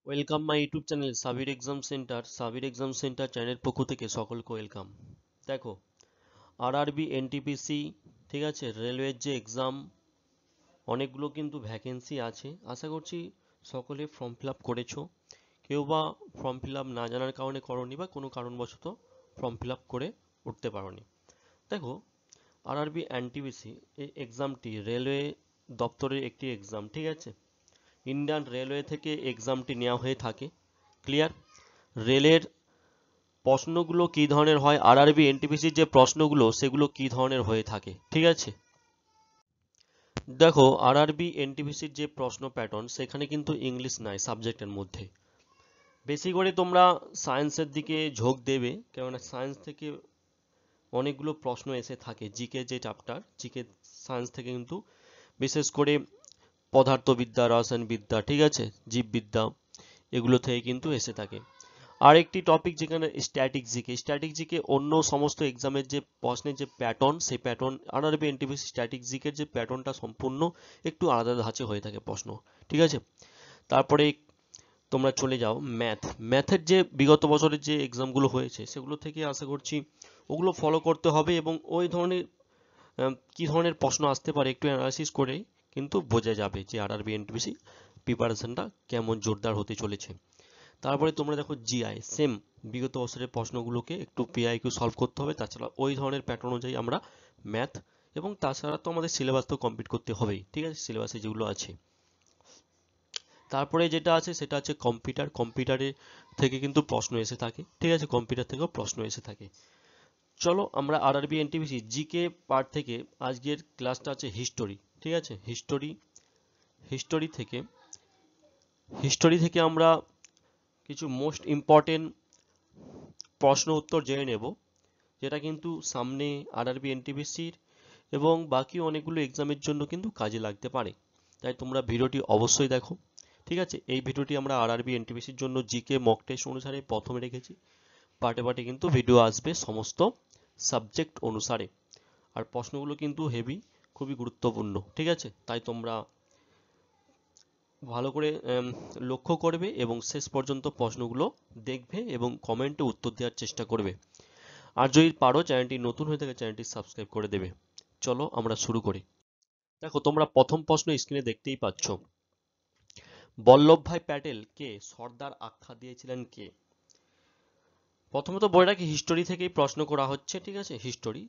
Welcome my YouTube channel Sabir exam centre চ্যানেলের পক্ষ থেকে সকলকে ওয়েলকাম। দেখো, আরআরবি এনটিপিসি, ঠিক আছে, রেলওয়ের যে এক্সাম, অনেকগুলো কিন্তু ভ্যাকেন্সি আছে। আশা করছি সকলে ফর্ম ফিল আপ করেছো। কেউ বা ফর্ম ফিল আপ না জানার কারণে করনি, বা কোনো কারণবশত ফর্ম ফিল আপ করে উঠতে পারোনি। দেখো, আরআরবি এনটিপিসি এই এক্সামটি রেলওয়ে দপ্তরের একটি এক্সাম, ঠিক আছে। ইন্ডিয়ান রেলওয়ে থেকে এক্সামটি নেওয়া হয়ে থাকে। ক্লিয়ার? রেলের প্রশ্নগুলো কী ধরনের হয়, আরআরবি এনটিপিসির যে প্রশ্নগুলো সেগুলো কী ধরনের হয়ে থাকে, ঠিক আছে। দেখো, আরআরবি এনটিপিসির যে প্রশ্ন প্যাটার্ন, সেখানে কিন্তু ইংলিশ নাই সাবজেক্টের মধ্যে। বেশি করে তোমরা সায়েন্সের দিকে ঝোঁক দেবে, কেননা সায়েন্স থেকে অনেকগুলো প্রশ্ন এসে থাকে। জিকে যে চ্যাপ্টার, জিকে সায়েন্স থেকে কিন্তু বিশেষ করে পদার্থবিদ্যা, রসায়নবিদ্যা, ঠিক আছে, জীববিদ্যা, এগুলো থেকে কিন্তু এসে থাকে। আর একটি টপিক যেখানে স্ট্যাটিক জিকে অন্য সমস্ত এক্সামের যে প্রশ্নের যে প্যাটার্ন, সেই প্যাটার্ন আরআরবি এনটিপিসি স্ট্যাটিক জিকের যে প্যাটার্নটা সম্পূর্ণ একটু আলাদা ধাঁচে হয়ে থাকে প্রশ্ন, ঠিক আছে। তারপরে তোমরা চলে যাও ম্যাথের যে বিগত বছরের যে এক্সামগুলো হয়েছে সেগুলো থেকে আশা করছি ওগুলো ফলো করতে হবে, এবং ওই ধরনের কি ধরনের প্রশ্ন আসতে পারে একটু অ্যানালাইসিস করে কিন্তু বোঝা যাবে যে আরআরবি এনটিপিসি প্রিপারেশনটা কেমন জোরদার হতে চলেছে। তারপরে তোমরা দেখো জিআই, সেম বিগত বছরের প্রশ্নগুলোকে একটু পিআইকিউ সলভ করতে হবে। তাছাড়া ওই ধরনের প্যাটার্ন অনুযায়ী আমরা ম্যাথ, এবং তাছাড়া তো আমাদের সিলেবাস তো কমপ্লিট করতে হবেই, ঠিক আছে, সিলেবাসে যেগুলো আছে। তারপরে যেটা আছে সেটা হচ্ছে কম্পিউটারে থেকে কিন্তু প্রশ্ন এসে থাকে, ঠিক আছে, কম্পিউটার থেকেও প্রশ্ন এসে থাকে। চলো আমরা আরআরবি এনটিপিসি জিকে পার্ট থেকে আজকের ক্লাসটা আছে হিস্টোরি, ঠিক আছে। হিস্টোরি থেকে আমরা কিছু মোস্ট ইম্পর্টেন্ট প্রশ্ন উত্তর জেনে নেব, যেটা কিন্তু সামনে আরআরবি এনটিপিসির এবং বাকি অনেকগুলো এক্সামের জন্য কিন্তু কাজে লাগতে পারে। তাই তোমরা ভিডিওটি অবশ্যই দেখো, ঠিক আছে। এই ভিডিওটি আমরা আরআরবি এনটিপিসির জন্য জিকে মক টেস্ট অনুসারে প্রথমে রেখেছি। পার্টে পার্টে কিন্তু ভিডিও আসবে সমস্ত সাবজেক্ট অনুসারে। আর প্রশ্নগুলো কিন্তু হেভি, খুবই গুরুত্বপূর্ণ, ঠিক আছে। তাই তোমরা ভালো করে লক্ষ্য করবে এবং শেষ পর্যন্ত প্রশ্নগুলো দেখবে এবং কমেন্টে উত্তর দেওয়ার চেষ্টা করবে। আর যদি পারো চ্যানেলটি নতুন হয়ে থাকে চ্যানেলটি সাবস্ক্রাইব করে দেবে। চলো আমরা শুরু করি। দেখো, তোমরা প্রথম প্রশ্ন স্ক্রিনে দেখতেই পাচ্ছ, বল্লভভাই প্যাটেল কে সর্দার আখ্যা দিয়েছিলেন কে? প্রথমত বলে রাখি, হিস্টোরি থেকেই প্রশ্ন করা হচ্ছে, ঠিক আছে, হিস্টোরি।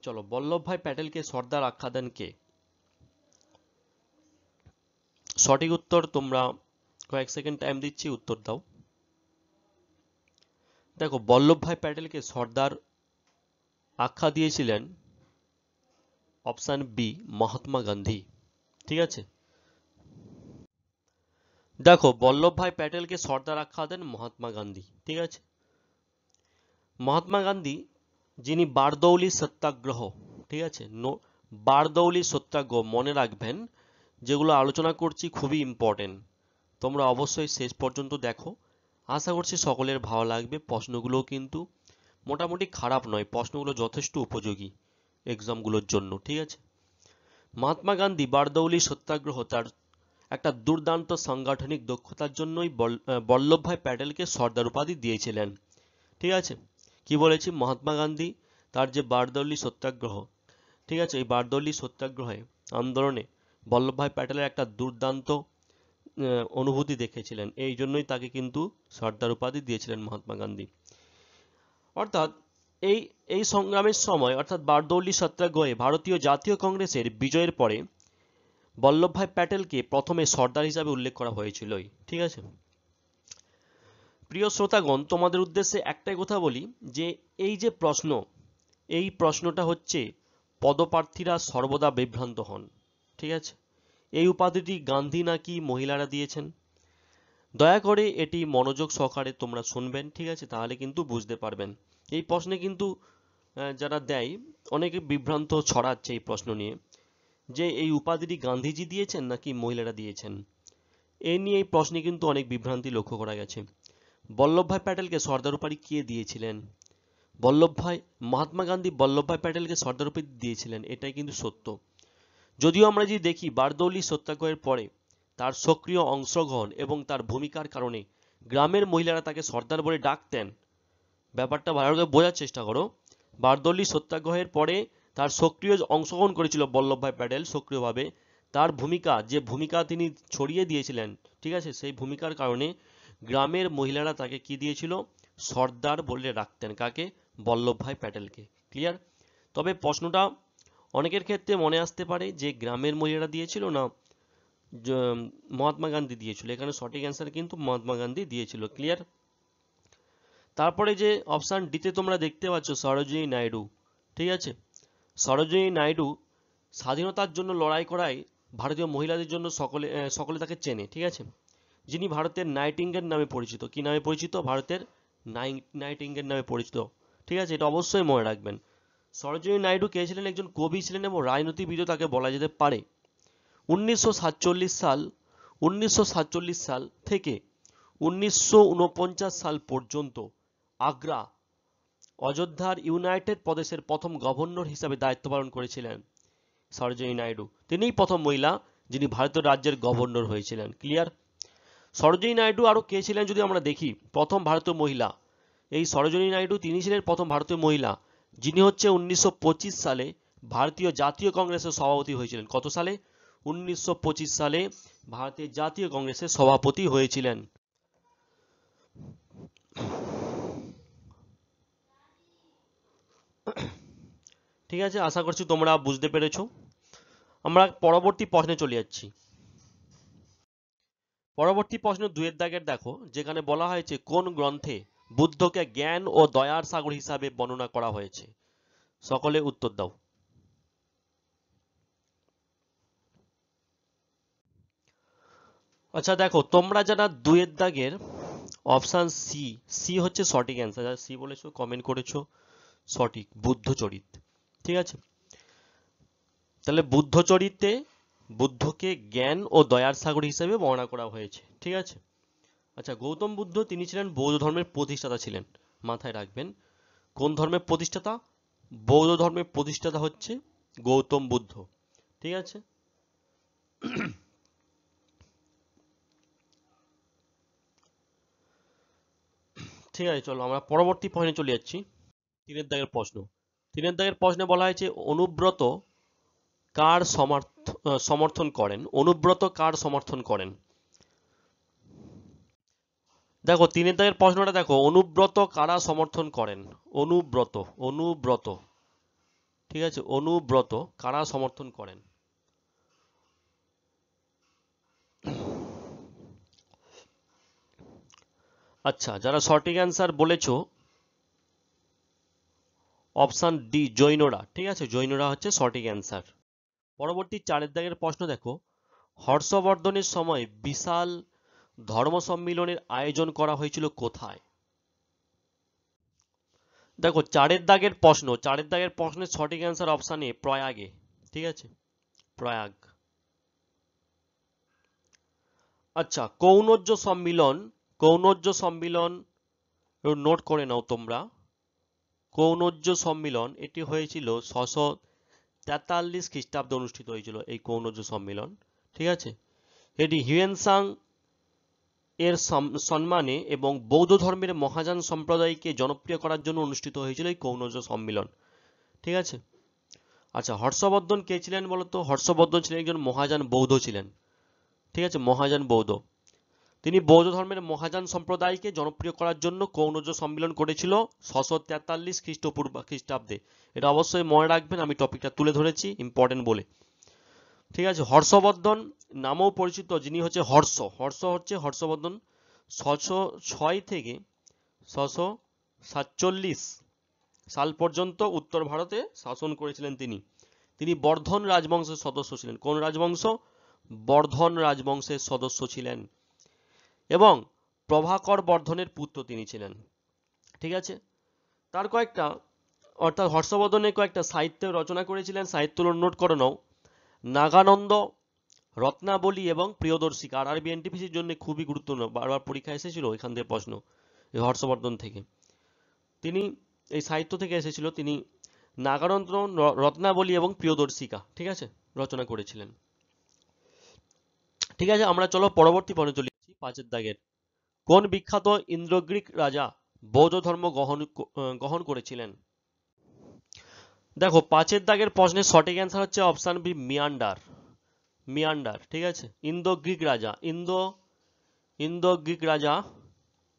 চলো, বল্লভভাই প্যাটেলকে সর্দার আখ্যা দেন কে? সঠিক উত্তর তোমরা কয়েক সেকেন্ড টাইম দিচ্ছি, উত্তর দাও। দেখো, বল্লভভাই প্যাটেলকে সর্দার আখ্যা দিয়েছিলেন অপশন বি, মহাত্মা গান্ধী, ঠিক আছে। দেখো, বল্লভভাই প্যাটেলকে সর্দার আখ্যা দেন মহাত্মা গান্ধী, ঠিক আছে। মহাত্মা গান্ধী, যিনি বারদৌলি সত্যাগ্রহ, ঠিক আছে, বারদৌলি সত্যাগ্রহ মনে রাখবেন, যেগুলো আলোচনা করছি খুবই ইম্পর্টেন্ট। তোমরা অবশ্যই শেষ পর্যন্ত দেখো, আশা করছি সকলের ভালো লাগবে। প্রশ্নগুলো কিন্তু মোটামুটি খারাপ নয়, প্রশ্নগুলো যথেষ্ট উপযোগী এক্সামগুলোর জন্য, ঠিক আছে। মহাত্মা গান্ধী বারদৌলি সত্যাগ্রহ তার একটা দুর্দান্ত সাংগঠনিক দক্ষতার জন্যই বল্লভভাই প্যাটেলকে সর্দার উপাধি দিয়েছিলেন, ঠিক আছে। কি বলেছি, মহাত্মা গান্ধী তার যে বারদৌলি সত্যাগ্রহ, ঠিক আছে, এই বারদৌলি সত্যাগ্রহে আন্দোলনে বল্লভভাই প্যাটেলের একটা দুর্দান্ত অনুভূতি দেখেছিলেন, এই জন্যই তাকে কিন্তু সর্দার উপাধি দিয়েছিলেন মহাত্মা গান্ধী। অর্থাৎ এই এই সংগ্রামের সময়, অর্থাৎ বারদৌলি সত্যাগ্রহে ভারতীয় জাতীয় কংগ্রেসের বিজয়ের পরে বল্লভভাই প্যাটেলকে প্রথমে সর্দার হিসাবে উল্লেখ করা হয়েছিলই, ঠিক আছে। প্রিয় শ্রোতাগণ, তোমাদের উদ্দেশ্যে একটাই কথা বলি, যে এই যে প্রশ্ন, এই প্রশ্নটা হচ্ছে পদপ্রার্থীরা সর্বদা বিভ্রান্ত হন, ঠিক আছে। এই উপাধিটি গান্ধী নাকি মহিলারা দিয়েছেন? দয়া করে এটি মনোযোগ সহকারে তোমরা শুনবেন, ঠিক আছে, তাহলে কিন্তু বুঝতে পারবেন। এই প্রশ্নে কিন্তু যারা দেয়, অনেকে বিভ্রান্ত ছড়াচ্ছে এই প্রশ্ন নিয়ে, যে এই উপাধিটি গান্ধীজি দিয়েছেন নাকি মহিলারা দিয়েছেন। এই নিয়ে এই প্রশ্নে কিন্তু অনেক বিভ্রান্তি লক্ষ্য করা গেছে। বল্লভভাই প্যাটেলকে সর্দার উপাধি কে দিয়েছিলেন? মহাত্মা গান্ধী বল্লভভাই প্যাটেলকে সর্দার উপাধি দিয়েছিলেন, এটাই কিন্তু সত্য। যদিও আমরা যদি দেখি বারদৌলি সত্যাগ্রহের পরে তার সক্রিয় অংশগ্রহণ এবং তার ভূমিকার কারণে গ্রামের মহিলারা তাকে সর্দার বলে ডাকতেন। ব্যাপারটা ভালো করে বোঝার চেষ্টা করো। বারদৌলি সত্যাগ্রহের পরে তার সক্রিয় অংশগ্রহণ করেছিল বল্লভভাই প্যাটেল সক্রিয়ভাবে। তার ভূমিকা, যে ভূমিকা তিনি ছড়িয়ে দিয়েছিলেন, ঠিক আছে, সেই ভূমিকার কারণে গ্রামের মহিলারা তাকে কি দিয়েছিল, সর্দার বলে ডাকতেন। কাকে? বল্লভভাই প্যাটেলকে। ক্লিয়ার? তবে প্রশ্নটা অনেকের ক্ষেত্রে মনে আসতে পারে যে গ্রামের মহিলারা দিয়েছিল না মহাত্মা গান্ধী দিয়েছিল। এখানে সঠিক অ্যান্সার কিন্তু মহাত্মা গান্ধী দিয়েছিল। ক্লিয়ার? তারপরে যে অপশান ডিতে তোমরা দেখতে পাচ্ছ সরোজিনী নাইডু, ঠিক আছে, সরোজিনী নাইডু স্বাধীনতার জন্য লড়াই করায় ভারতীয় মহিলাদের জন্য সকলে তাকে চেনে, ঠিক আছে, যিনি ভারতের নাইটিঙ্গেল নামে পরিচিত। কি নামে পরিচিত? ভারতের নাইটিঙ্গেল নামে পরিচিত, ঠিক আছে, এটা অবশ্যই মনে রাখবেন। সরোজিনী নাইডু কে ছিলেন? একজন কবি ছিলেন এবং রাজনীতিবিদও তাকে বলা যেতে পারে। 1947 সাল থেকে 1949 সাল পর্যন্ত আগ্রা অযোধ্যার ইউনাইটেড প্রদেশের প্রথম গভর্নর হিসাবে দায়িত্ব পালন করেছিলেন সরোজিনী নাইডু। তিনিই প্রথম মহিলা যিনি ভারতীয় রাজ্যের গভর্নর হয়েছিলেন। ক্লিয়ার? সরোজিনী নাইডু আরো কে ছিলেন যদি আমরা দেখি, প্রথম ভারতীয় মহিলা, এই সরোজিনী নাইডু তিনি ছিলেন প্রথম ভারতীয় মহিলা যিনি হচ্ছে 1925 সালে ভারতীয় জাতীয় কংগ্রেসের সভাপতি হয়েছিলেন। কত সালে? 1925 সালে ভারতের জাতীয় কংগ্রেসের সভাপতি হয়েছিলেন। ঠিক আছে, আশা করছি তোমরা বুঝতে পেরেছো। আমরা পরবর্তী প্রশ্নে চলে যাচ্ছি। পরবর্তী প্রশ্ন 2 দাগের দেখো, যেখানে বলা হয়েছে কোন গ্রন্থে বুদ্ধকে জ্ঞান ও দয়ার সাগর হিসাবে বর্ণনা করা হয়েছে? সকলে উত্তর দাও। আচ্ছা দেখো, তোমরা যারা 2 দাগের অপশন সি হচ্ছে সঠিক অ্যান্সার, যারা সি বলেছো কমেন্ট করেছো সঠিক, বুদ্ধচরিত। ঠিক আছে, তাহলে বুদ্ধচরিতে বুদ্ধকে জ্ঞান ও দয়ার সাগর হিসেবে বর্ণনা করা হয়েছে। ঠিক আছে। আচ্ছা, গৌতম বুদ্ধ তিনি ছিলেন বৌদ্ধ ধর্মের প্রতিষ্ঠাতা ছিলেন, মাথায় রাখবেন। কোন ধর্মের প্রতিষ্ঠাতা? বৌদ্ধ ধর্মের প্রতিষ্ঠাতা হচ্ছে গৌতম বুদ্ধ। ঠিক আছে। ঠিক আছে, চলো আমরা পরবর্তী প্রশ্নে চলে যাচ্ছি। 3 দাগের প্রশ্ন। 3 দাগের প্রশ্নে বলা হয়েছে অনুব্রত কার সমর্থন করেন? অনুব্রত কার সমর্থন করেন? দেখো 3 দাগের প্রশ্নটা দেখো, অনুব্রত কারা সমর্থন করেন? অনুব্রত, অনুব্রত, ঠিক আছে, অনুব্রত কারা সমর্থন করেন? আচ্ছা, যারা সঠিক অ্যান্সার বলেছো অপশন ডি জৈনরা। ঠিক আছে, জৈনরা হচ্ছে সঠিক অ্যান্সার। পরবর্তী 4 দাগের প্রশ্ন দেখো, হর্ষবর্ধনের সময় বিশাল ধর্ম সম্মিলনের আয়োজন করা হয়েছিল কোথায়? দেখো 4 দাগের প্রশ্ন, 4 দাগের প্রশ্নের সঠিক অ্যান্সার অপশন এ প্রয়াগে। ঠিক আছে, প্রয়াগ। আচ্ছা, কৌনজ্য সম্মিলন, কৌনজ্য সম্মিলন নোট করে নাও তোমরা। কৌনজ্য সম্মিলন এটি হয়েছিল 643 খ্রিস্টাব্দে অনুষ্ঠিত হয়েছিল এই কৌনজ্য সম্মিলন। ঠিক আছে, এটি হিউয়েনসাং এর সম্মানে এবং বৌদ্ধ ধর্মের মহাযান সম্প্রদায়কে জনপ্রিয় করার জন্য অনুষ্ঠিত হয়েছিল এই কৌনজ্য সম্মিলন। ঠিক আছে। আচ্ছা, হর্ষবর্ধন কে ছিলেন বলতো? হর্ষবর্ধন ছিলেন একজন মহাযান বৌদ্ধ ছিলেন। ঠিক আছে, মহাযান বৌদ্ধ। তিনি বৌদ্ধ ধর্মের মহাযান সম্প্রদায়কে জনপ্রিয় করার জন্য কৌনজ্য সম্মিলন করেছিল 643 খ্রিস্টাব্দে। এটা অবশ্যই মনে রাখবেন, আমি টপিকটা তুলে ধরেছি ইম্পর্টেন্ট বলে। ঠিক আছে, হর্ষবর্ধন নামেও পরিচিত যিনি হচ্ছে হর্ষ, হর্ষ হচ্ছে হর্ষবর্ধন 606 থেকে 647 সাল পর্যন্ত উত্তর ভারতে শাসন করেছিলেন তিনি। তিনি বর্ধন রাজবংশের সদস্য ছিলেন। কোন রাজবংশ? বর্ধন রাজবংশের সদস্য ছিলেন এবং প্রভাকর বর্ধনের পুত্র তিনি ছিলেন। ঠিক আছে, তার কয়েকটা, অর্থাৎ হর্ষবর্ধনের কয়েকটা সাহিত্য রচনা করেছিলেন, সাহিত্য নোট করে নাও। নাগানন্দ, রত্নাবলী এবং প্রিয়দর্শিকা। আর আরবি এনটিপিসির জন্য খুবই গুরুত্বপূর্ণ, বারবার পরীক্ষা এসেছিল এখান থেকে প্রশ্ন, এই হর্ষবর্ধন থেকে। তিনি এই সাহিত্য থেকে এসেছিল, তিনি নাগানন্দ, রত্নাবলী এবং প্রিয়দর্শিকা, ঠিক আছে, রচনা করেছিলেন। ঠিক আছে, আমরা চলো পরবর্তী পর্বে চলে যাচ্ছি 5 দাগের। কোন বিখ্যাত ইন্দ্রগ্রীক রাজা বৌদ্ধ ধর্ম গ্রহণ করেছিলেন? দেখো 5 দাগের প্রশ্নের সঠিক অ্যান্সার হচ্ছে অপশন বি, মিয়ান্ডার। মিয়ান্ডার, ঠিক আছে। ইন্দো গ্রিক রাজা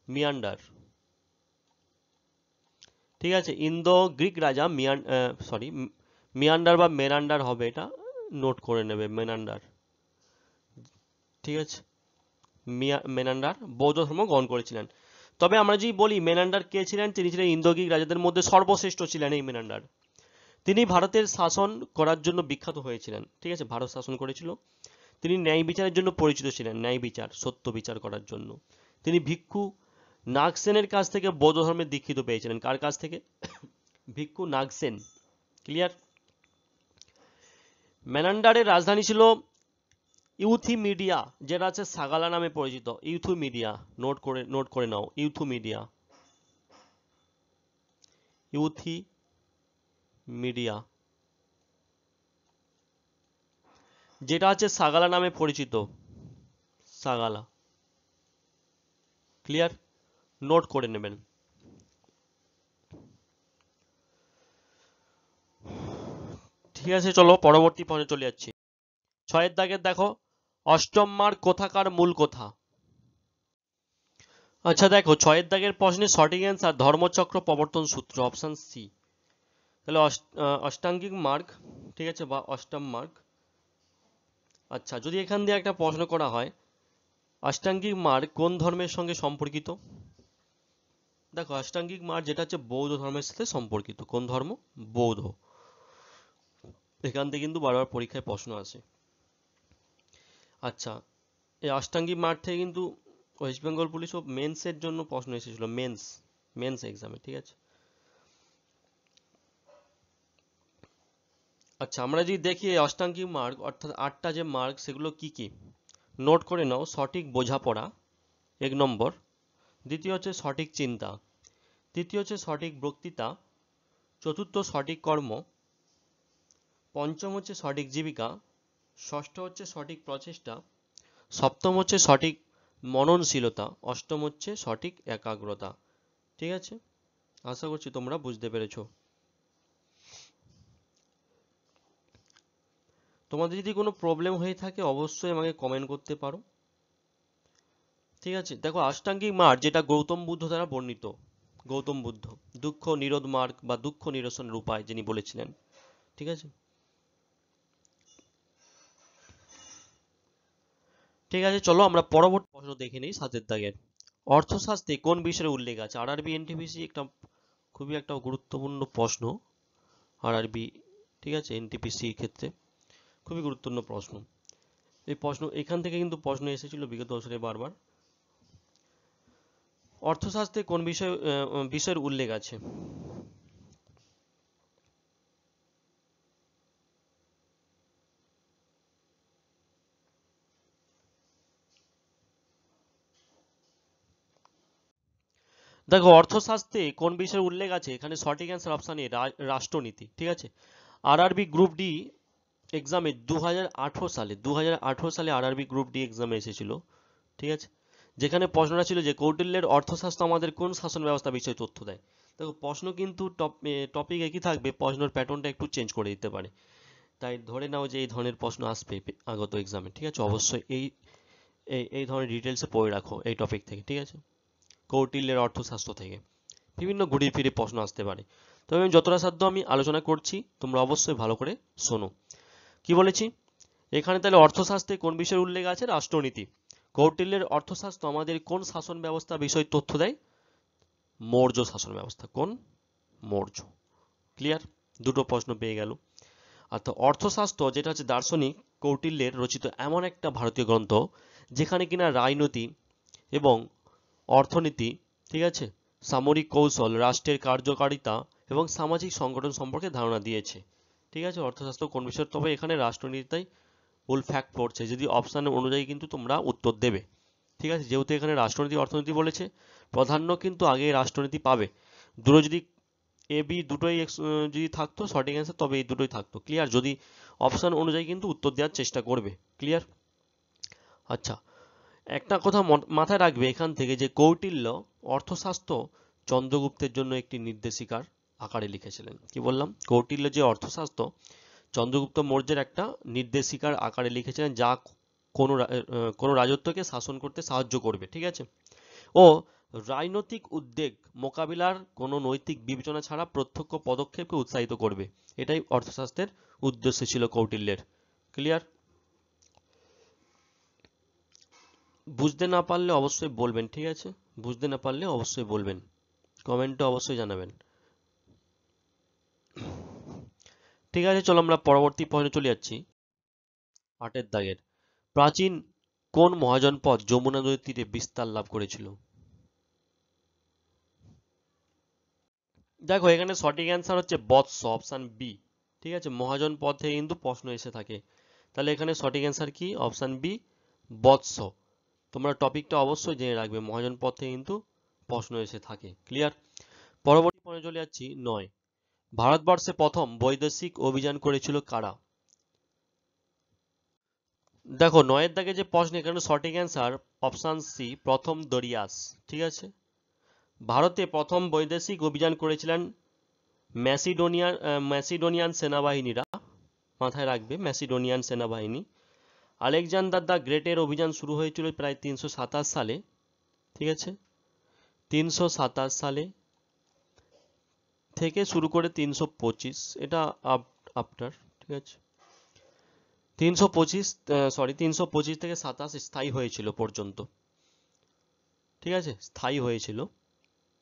মিয়ান্ডার, ঠিক আছে। ইন্দো গ্রিক রাজা মিয়ান্ডার বা মেনান্ডার হবে, এটা নোট করে নেবে, মেনান্ডার, ঠিক আছে। মেনান্ডার বৌদ্ধ ধর্ম গ্রহণ করেছিলেন। তবে আমরা যদি বলি মেনান্ডার কে ছিলেন, তিনি ছিলেন ইন্দো গ্রিক রাজাদের মধ্যে সর্বশ্রেষ্ঠ ছিলেন এই মেনান্ডার। তিনি ভারতের শাসন করার জন্য বিখ্যাত হয়েছিলেন, ঠিক আছে, ভারত শাসন করেছিল। তিনি ন্যায় বিচারের জন্য পরিচিত ছিলেন, ন্যায় বিচার, সত্য বিচার করার জন্য। তিনি ভিক্ষু নাগসেনের কাছ থেকে বৌদ্ধ ধর্মে দীক্ষিত পেয়েছিলেন। কার কাছ থেকে? ভিক্ষু নাগসেন, ক্লিয়ার। মেনান্ডারের রাজধানী ছিল ইউথিমিডিয়া, যেটা আছে সাগালা নামে পরিচিত। ইউথিমিডিয়া, নোট করে নাও, ইউথিমিডিয়া, ইউথিমিডিয়া, যেটা আছে সাগালা নামে পরিচিত, সাগালা, ক্লিয়ার, নোট করে নেবেন। ঠিক আছে, চলো পরবর্তী পর্বে চলে যাচ্ছি। 6 দাগের দেখো, অষ্টম মার্গ কোথাকার মূল কথা? আচ্ছা দেখো, 6 দাগের প্রশ্নের সঠিক অ্যান্সার ধর্মচক্র প্রবর্তন সূত্র, অপশন সি। তাহলে অষ্টাঙ্গিক মার্গ, ঠিক আছে, বা অষ্টম মার্গ। আচ্ছা, যদি এখান দিয়ে একটা প্রশ্ন করা হয়, অষ্টাঙ্গিক মার্গ কোন ধর্মের সঙ্গে সম্পর্কিত? দেখো, অষ্টাঙ্গিক মার্গ যেটা হচ্ছে বৌদ্ধ ধর্মের সাথে সম্পর্কিত। কোন ধর্ম? বৌদ্ধ। এখান থেকে কিন্তু বারবার পরীক্ষায় প্রশ্ন আসে। আচ্ছা, এই অষ্টাঙ্গিক মার্গ থেকে কিন্তু ওয়েস্ট বেঙ্গল পুলিশ ও মেন্সের জন্য প্রশ্ন এসেছিল, মেন্স এক্সামে, ঠিক আছে। আচ্ছা, আমরা যদি দেখি এই অষ্টাঙ্গিক মার্গ অর্থাৎ 8টা যে মার্গ, সেগুলো কি কি? নোট করে নাও। সঠিক বোঝাপড়া 1 নম্বর, দ্বিতীয় হচ্ছে সঠিক চিন্তা, তৃতীয় হচ্ছে সঠিক বক্তৃতা, চতুর্থ সঠিক কর্ম, পঞ্চম হচ্ছে সঠিক জীবিকা, ষষ্ঠ হচ্ছে সঠিক প্রচেষ্টা, সপ্তম হচ্ছে সঠিক মননশীলতা, অষ্টম হচ্ছে সঠিক একাগ্রতা। ঠিক আছে, আশা করছি তোমরা বুঝতে পেরেছো। তোমাদের যদি কোনো প্রবলেম হয়ে থাকে অবশ্যই আমাকে কমেন্ট করতে পারো। ঠিক আছে, দেখো অষ্টাঙ্গিক মার্গ যেটা গৌতম বুদ্ধ দ্বারা বর্ণিত, গৌতম বুদ্ধ দুঃখ নিরোধ মার্গ বা দুঃখ নিরসনের উপায় যিনি বলেছিলেন। ঠিক আছে, ঠিক আছে, চলো আমরা পরবর্তী প্রশ্ন দেখে নিই 7 দাগের। অর্থশাস্ত্রে কোন বিষয়ের উল্লেখ আছে? আরআরবি এনটিপিসি একটা খুবই একটা গুরুত্বপূর্ণ প্রশ্ন। আরআরবি, ঠিক আছে, এনটিপিসি ক্ষেত্রে খুবই গুরুত্বপূর্ণ প্রশ্ন। এই প্রশ্ন এখান থেকে কিন্তু প্রশ্ন এসেছিল বিগত বছরে বারবার। অর্থশাস্ত্রে কোন বিষয়ের উল্লেখ আছে? দেখো, অর্থশাস্ত্রে কোন বিষয়ের উল্লেখ আছে, এখানে সঠিক অ্যান্সার অপশন এ, রাষ্ট্রনীতি। ঠিক আছে, আরআরবি গ্রুপ ডি এক্সামে 2018 সালে আরআরবি গ্রুপ ডি এক্সামে এসেছিল। ঠিক আছে, যেখানে প্রশ্নটা ছিল যে কৌটিল্যের অর্থশাস্ত্র আমাদের কোন শাসন ব্যবস্থা বিষয়ে তথ্য দেয়। দেখো, প্রশ্ন কিন্তু টপিক একই থাকবে, প্রশ্নের প্যাটার্নটা একটু চেঞ্জ করে দিতে পারে। তাই ধরে নাও যে এই ধরনের প্রশ্ন আসবে আগত এক্সামে। ঠিক আছে, অবশ্যই এই এই ধরনের ডিটেলসে পড়ে রাখো এই টপিক থেকে। ঠিক আছে, কৌটিল্যের অর্থশাস্ত্র থেকে বিভিন্ন ঘুরিয়ে ফিরে প্রশ্ন আসতে পারে। তবে আমি যতটা সাধ্য আমি আলোচনা করছি, তোমরা অবশ্যই ভালো করে শোনো। কি বলেছি এখানে? তাহলে অর্থশাস্ত্রে কোন বিষয়ের উল্লেখ আছে? রাষ্ট্রনীতি। কৌটিল্যের অর্থশাস্ত্র আমাদের কোন শাসন ব্যবস্থা বিষয়ে তথ্য দেয়? মৌর্য শাসন ব্যবস্থা। কোন? মৌর্য। ক্লিয়ার, দুটো প্রশ্ন পেয়ে গেল। আর তো অর্থশাস্ত্র যেটা হচ্ছে দার্শনিক কৌটিল্যের রচিত এমন একটা ভারতীয় গ্রন্থ যেখানে কিনা রাজনীতি এবং অর্থনীতি, ঠিক আছে, সামরিক কৌশল, রাষ্ট্রের কার্যকারিতা এবং সামাজিক সংগঠন সম্পর্কে ধারণা দিয়েছে। ঠিক আছে, অর্থশাস্ত্র কোন বিষয়? তবে এখানে রাষ্ট্রনীতিটাই ফুল ফ্যাক্ট পড়ছে, যদি অপশন অনুযায়ী কিন্তু তোমরা উত্তর দেবে। ঠিক আছে, যেহেতু এখানে রাষ্ট্রনীতি অর্থনীতি বলেছে, প্রাধান্য কিন্তু আগে রাষ্ট্রনীতি পাবে। দুটো যদি এ বি দুটোই যদি থাকতো সঠিক অ্যান্সার, তবে এই দুটোই থাকতো। ক্লিয়ার, যদি অপশন অনুযায়ী কিন্তু উত্তর দেওয়ার চেষ্টা করবে। ক্লিয়ার। আচ্ছা, একটা কথা মাথায় রাখবে এখান থেকে, যে কৌটিল্য অর্থশাস্ত্র চন্দ্রগুপ্তের জন্য একটি নির্দেশিকার আকারে লিখেছিলেন। কি বললাম? কৌটিল্য যে অর্থশাস্ত্র চন্দ্রগুপ্ত মৌর্যের একটা নির্দেশিকার আকারে লিখেছিলেন, যা কোনো রাজত্বকে শাসন করতে সাহায্য করবে, ঠিক আছে, ও রাজনৈতিক উদ্বেগ মোকাবিলার কোনো নৈতিক বিবেচনা ছাড়া প্রত্যক্ষ পদক্ষেপকে উৎসাহিত করবে। এটাই অর্থশাস্ত্রের উদ্দেশ্য ছিল কৌটিল্যের। ক্লিয়ার? বুঝতে না পারলে অবশ্যই বলবেন, ঠিক আছে? বুঝতে না পারলে অবশ্যই বলবেন, কমেন্টে অবশ্যই জানাবেন। ঠিক আছে, চলো আমরা পরবর্তী পয়েন্টে চলে যাচ্ছি। 8 দাগের, প্রাচীন কোন মহাজনপদ যমুনা নদীর তীরে বিস্তার লাভ করেছিল? দেখো এখানে সঠিক অ্যান্সার হচ্ছে বৎস, অপশন বি। ঠিক আছে, মহাজন পদ থেকে কিন্তু প্রশ্ন এসে থাকে, তাহলে এখানে সঠিক অ্যান্সার কি? অপশন বি, বৎস। তোমরা টপিকটা অবশ্যই জেনে রাখবে, মহাজন পদ থেকে কিন্তু প্রশ্ন এসে থাকে। ক্লিয়ার? পরবর্তী পয়েন্টে চলে যাচ্ছি 9। ভারতবর্ষে প্রথম বৈদেশিক অভিযান করেছিল কারা? দেখো 9 দাগে যে প্রশ্ন, এখানে সঠিক অ্যান্সার অপশন সি, প্রথম দরিয়াস। ঠিক আছে, ভারতে প্রথম বৈদেশিক অভিযান করেছিলেন ম্যাসিডোনিয়ান সেনাবাহিনীরা। মাথায় রাখবে, ম্যাসিডোনিয়ান সেনাবাহিনী। আলেকজান্ডার দ্য গ্রেটের অভিযান শুরু হয়েছিল প্রায় 327 সালে। ঠিক আছে, 327 সালে থেকে শুরু করে 325, এটা আফটার। ঠিক আছে, 325 থেকে 27 স্থায়ী হয়েছিল পর্যন্ত। ঠিক আছে, স্থায়ী হয়েছিল,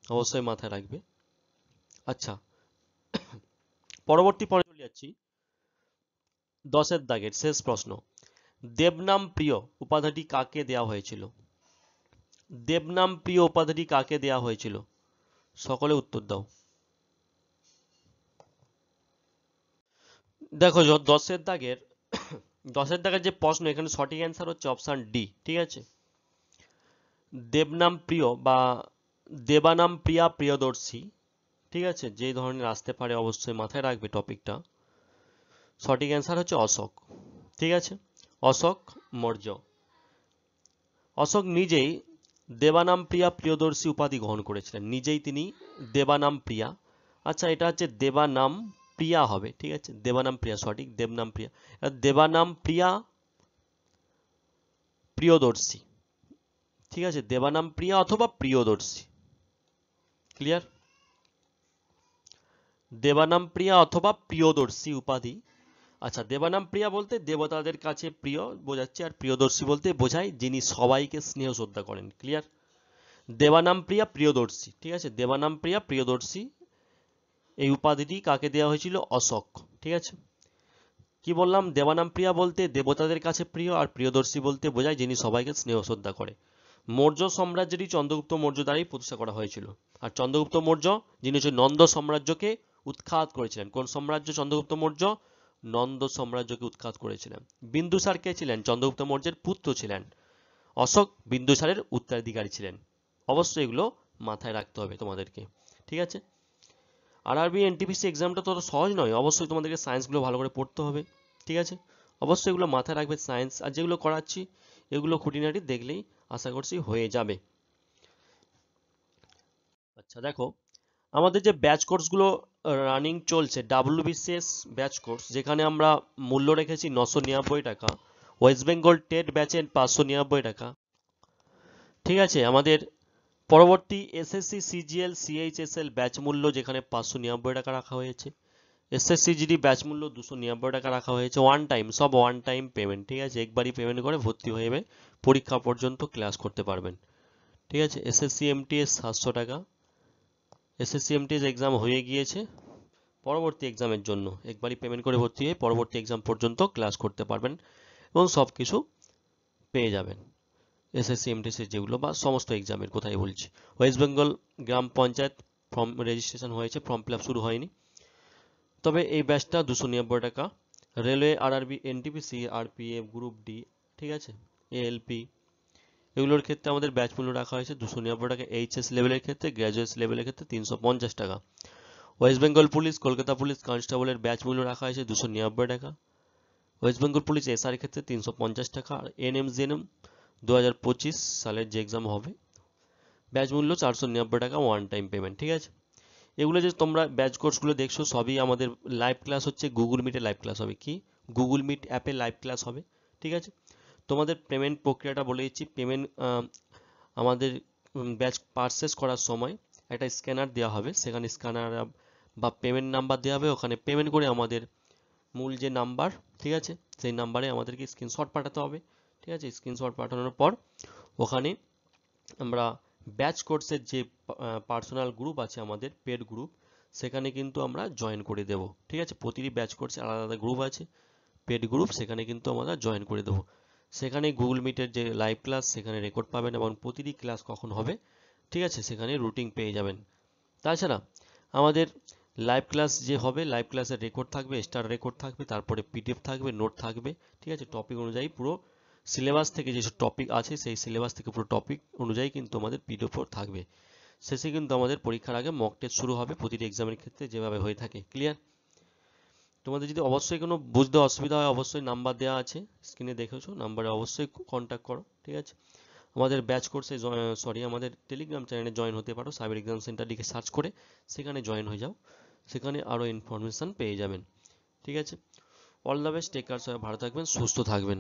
অবশ্যই মাথায় রাখবে। আচ্ছা, পরবর্তী পয়েন্টে চলে যাচ্ছি 10 দাগের শেষ প্রশ্ন। দেবনাম প্রিয় উপাধিটি কাকে দেওয়া হয়েছিল? দেবনাম প্রিয় উপাধিটি কাকে দেওয়া হয়েছিল? সকলে উত্তর দাও। দেখো 10 দাগের 10 দাগের যে প্রশ্ন, এখানে সঠিক অ্যান্সার হচ্ছে অপশন ডি। ঠিক আছে, দেবনাম প্রিয় বা দেবানাম প্রিয়া প্রিয়দর্শী। ঠিক আছে, যে ধরনের আসতে পারে অবশ্যই মাথায় রাখবে টপিকটা। সঠিক অ্যান্সার হচ্ছে অশোক। ঠিক আছে, অশোক মৌর্য। অশোক নিজেই দেবানাম প্রিয়া প্রিয়দর্শী উপাধি গ্রহণ করেছিলেন, নিজেই তিনি দেবানাম প্রিয়া। আচ্ছা, এটা হচ্ছে দেবানাম প্রিয়া হবে। ঠিক আছে, দেবানাম প্রিয়া সঠিক, দেবনাম প্রিয়া। দেবানাম প্রিয়া প্রিয়দর্শী। ঠিক আছে, দেবানাম প্রিয়া অথবা প্রিয়দর্শী। ক্লিয়ার? দেবানাম প্রিয়া অথবা প্রিয়দর্শী উপাধি। আচ্ছা, দেবানাম প্রিয়া বলতে দেবতাদের কাছে প্রিয় বোঝাচ্ছে, আর প্রিয়দর্শী বলতে বোঝায় যিনি সবাইকে স্নেহ শ্রদ্ধা করেন। ক্লিয়ার? দেবানাম প্রিয়া প্রিয়দর্শী। ঠিক আছে, দেবানাম প্রিয়া প্রিয়দর্শী এই উপাধিটি কাকে দেওয়া হয়েছিল? অশোক। ঠিক আছে, কি বললাম? দেবানাম প্রিয়া বলতে দেবতাদের কাছে প্রিয়, আর প্রিয়দর্শী বলতে বোঝায় যিনি সবাইকে স্নেহ শ্রদ্ধা করে। মৌর্য সাম্রাজ্যেরই চন্দ্রগুপ্ত মৌর্য দ্বারাই প্রতিষ্ঠা করা হয়েছিল। আর চন্দ্রগুপ্ত মৌর্য যিনি হচ্ছে নন্দ সাম্রাজ্যকে উৎখাত করেছিলেন। কোন সাম্রাজ্য? চন্দ্রগুপ্ত মৌর্য নন্দ সাম্রাজ্যকে উৎখাত করেছিলেন। বিন্দুসার কে ছিলেন? চন্দ্রগুপ্ত মৌর্যের পুত্র ছিলেন। অশোক বিন্দুসারের উত্তরাধিকারী ছিলেন। অবশ্যই এগুলো মাথায় রাখতে হবে তোমাদেরকে। ঠিক আছে, আরআরবি এনটিপিসি এক্সামটা তো সহজ নয়, অবশ্যই তোমাদেরকে সায়েন্সগুলো ভালো করে পড়তে হবে। ঠিক আছে, অবশ্যই এগুলো মাথায় রাখবে। সায়েন্স আর যেগুলো করাচ্ছি এগুলো খুঁটিনাটি দেখলেই আশা করছি হয়ে যাবে। আচ্ছা দেখো, আমাদের যে ব্যাচ কোর্সগুলো রানিং চলছে, ডাব্লিউবিসিএস ব্যাচ কোর্স, যেখানে আমরা মূল্য রেখেছি 999 টাকা, ওয়েস্ট বেঙ্গল টেট ব্যাচের 599 টাকা। ঠিক আছে, আমাদের পরবর্তী এসএসসি সিজিএল সিএইচএসএল ব্যাচ মূল্য যেখানে 599 টাকা রাখা হয়েছে, এসএসসি জিডি ব্যাচ মূল্য 299 টাকা রাখা হয়েছে। ওয়ান টাইম, সব ওয়ান টাইম পেমেন্ট। ঠিক আছে, একবারই পেমেন্ট করে ভর্তি হয়ে যাবে, পরীক্ষা পর্যন্ত ক্লাস করতে পারবেন। ঠিক আছে, এসএসসি এমটিএস 700 টাকা। এসএসসি এমটিএস এক্সাম হয়ে গিয়েছে, পরবর্তী এক্সামের জন্য একবারই পেমেন্ট করে ভর্তি হয়ে পরবর্তী এক্সাম পর্যন্ত ক্লাস করতে পারবেন এবং সব কিছু পেয়ে যাবেন। এসএসসি এমটিএস যেগুলো বা সমস্ত এক্সামের কথাই বলছি। ওয়েস্ট বেঙ্গল গ্রাম পঞ্চায়েত ফর্ম রেজিস্ট্রেশন হয়েছে, ফর্ম ফিল আপ শুরু হয়নি, তবে এই ব্যাচটা 299 টাকা। Railway, RRB, NTPC, RPF, group D, ঠিক আছে, এএলপি, এগুলোর ক্ষেত্রে আমাদের ব্যাচ মূল্য রাখা হয়েছে 299 টাকা। এইচএস লেভেলের ক্ষেত্রে, গ্র্যাজুয়েট লেভেলের ক্ষেত্রে 350 টাকা। West Bengal police, Kolkata police কনস্টেবলের ব্যাচ মূল্য রাখা হয়েছে 299 টাকা। ওয়েস্ট বেঙ্গল পুলিশ এসআর ক্ষেত্রে 350 টাকা। আর এনএম জিএনএম 2025 সালের যে এক্সাম হবে। ব্যাচ মূল্য 499 টাকা, ওয়ান টাইম পেমেন্ট, ঠিক আছে। এগুলো যে তোমরা ব্যাচ কোর্সগুলো দেখছো সবই আমাদের লাইভ ক্লাস হচ্ছে, গুগল মিটে লাইভ ক্লাস হবে। কি গুগল মিট অ্যাপে লাইভ ক্লাস হবে, ঠিক আছে। তোমাদের পেমেন্ট প্রক্রিয়াটা বলে দিচ্ছি। পেমেন্ট আমাদের ব্যাচ পারচেস করার সময় একটা স্ক্যানার দেওয়া হবে, সেখানে স্ক্যানার বা পেমেন্ট নাম্বার দেওয়া হবে, ওখানে পেমেন্ট করে আমাদের মূল যে নাম্বার, ঠিক আছে, সেই নাম্বারে আমাদেরকে স্ক্রিনশট পাঠাতে হবে, ঠিক আছে। স্ক্রিনশট পাঠানোর পর ওখানে আমরা ব্যাচ কোর্সের যে পার্সোনাল গ্রুপ আছে আমাদের পেড গ্রুপ, সেখানে কিন্তু আমরা জয়েন করে দেব, ঠিক আছে। প্রতিটি ব্যাচ কোর্সে আলাদা আলাদা গ্রুপ আছে, পেড গ্রুপ, সেখানে কিন্তু আমরা জয়েন করে দেবো। সেখানে গুগল মিটের যে লাইভ ক্লাস সেখানে রেকর্ড পাবেন এবং প্রতিটি ক্লাস কখন হবে, ঠিক আছে, সেখানে রুটিন পেয়ে যাবেন। তাছাড়া আমাদের লাইভ ক্লাস যে হবে, লাইভ ক্লাসের রেকর্ড থাকবে, স্টার রেকর্ড থাকবে, তারপরে পিডিএফ থাকবে, নোট থাকবে, ঠিক আছে। টপিক অনুযায়ী পুরো সিলেবাস থেকে যেসব টপিক আছে সেই সিলেবাস থেকে পুরো টপিক অনুযায়ী কিন্তু আমাদের পিডিএফ থাকবে। শেষে কিন্তু আমাদের পরীক্ষার আগে মক টেস্ট শুরু হবে, প্রতিটি এক্সামের ক্ষেত্রে যেভাবে হয়ে থাকে। ক্লিয়ার? তোমাদের যদি অবশ্যই কোনো বুঝতে অসুবিধা হয় অবশ্যই নাম্বার দেওয়া আছে স্ক্রিনে, দেখেছো, নাম্বারে অবশ্যই কন্ট্যাক্ট করো, ঠিক আছে। আমাদের ব্যাচ কোর্সে আমাদের টেলিগ্রাম চ্যানেলে জয়েন হতে পারো, সাইবার এক্সাম সেন্টার লিখে সার্চ করে সেখানে জয়েন হয়ে যাও, সেখানে আরও ইনফরমেশান পেয়ে যাবেন, ঠিক আছে। All the best, take care, সবাই ভালো থাকবেন, সুস্থ থাকবেন।